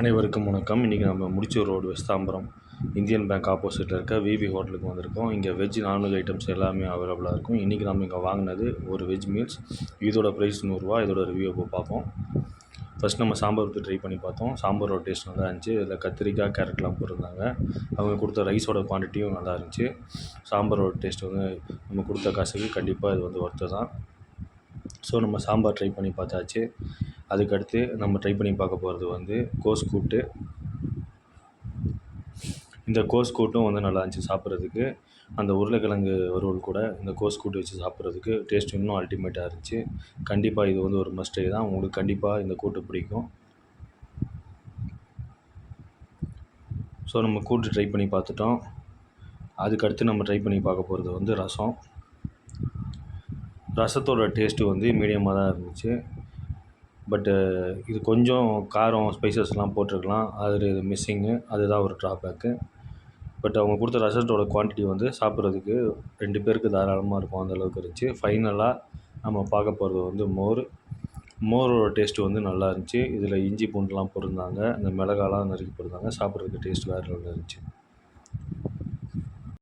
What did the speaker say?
அனைவருக்கும் வணக்கம். இன்றைக்கி நம்ம முடிச்சூர் ரோடு வெஸ்தாம்பரம் இந்தியன் பேங்க் ஆப்போசிட்டில் இருக்க விவி ஹோட்டலுக்கு வந்திருக்கோம். இங்கே வெஜ் நான்வெஜ் ஐட்டம்ஸ் எல்லாமே அவைலபிளாக இருக்கும். இன்றைக்கி நம்ம இங்கே வாங்கினது ஒரு வெஜ் மீல்ஸ். இதோட ப்ரைஸ் ரூ. 100. இதோட ரிவ்யூ இப்போ பார்ப்போம். ஃபஸ்ட் நம்ம சாம்பார் ஊற்றி ட்ரை பண்ணி பார்த்தோம். சாம்பாரோட டேஸ்ட் நல்லா இருந்துச்சு. இதில் கத்திரிக்காய், கேரட்லாம் போட்டிருந்தாங்க. அவங்க கொடுத்த ரைஸோட குவான்டிட்டியும் நல்லா இருந்துச்சு. சாம்பாரோட டேஸ்ட் வந்து நம்ம கொடுத்த காசுக்கு கண்டிப்பாக இது வந்து ஒர்த்து தான். ஸோ நம்ம சாம்பார் ட்ரை பண்ணி பார்த்தாச்சு. அதுக்கடுத்து நம்ம ட்ரை பண்ணி பார்க்க போகிறது வந்து கோஸ் கூட்டு. இந்த கோஸ் கூட்டும் வந்து நல்லா இருந்துச்சு சாப்பிட்றதுக்கு. அந்த உருளைக்கிழங்கு வறுவல் கூட இந்த கோஸ் கூட்டு வச்சு சாப்பிட்றதுக்கு டேஸ்ட் இன்னும் அல்டிமேட்டாக இருந்துச்சு. கண்டிப்பாக இது வந்து ஒரு மஸ்ட் ட்ரை தான். உங்களுக்கு கண்டிப்பாக இந்த கூட்டு பிடிக்கும். ஸோ நம்ம கூட்டு ட்ரை பண்ணி பார்த்துட்டோம். அதுக்கடுத்து நம்ம ட்ரை பண்ணி பார்க்க போகிறது வந்து ரசம். ரசத்தோட டேஸ்ட்டு வந்து மீடியமாக தான் இருந்துச்சு. பட்டு இது கொஞ்சம் காரம், ஸ்பைசஸ்லாம் போட்டிருக்கலாம். அது மிஸ்ஸிங்கு. அதுதான் ஒரு ட்ராபேக்கு. பட் அவங்க கொடுத்த ரசத்தோட குவான்டிட்டி வந்து சாப்பிட்றதுக்கு 2 பேருக்கு தாராளமாக இருக்கும். அந்தளவுக்கு இருந்துச்சு. ஃபைனலாக நம்ம பார்க்க போகிறது வந்து மோரோட டேஸ்ட்டு வந்து நல்லா இருந்துச்சு. இதில் இஞ்சி பூண்டுலாம் போட்டிருந்தாங்க. இந்த மிளகாலாம் நறுக்கி போட்டிருந்தாங்க. சாப்பிட்றதுக்கு டேஸ்ட் வேறு லெவலில் இருந்துச்சு.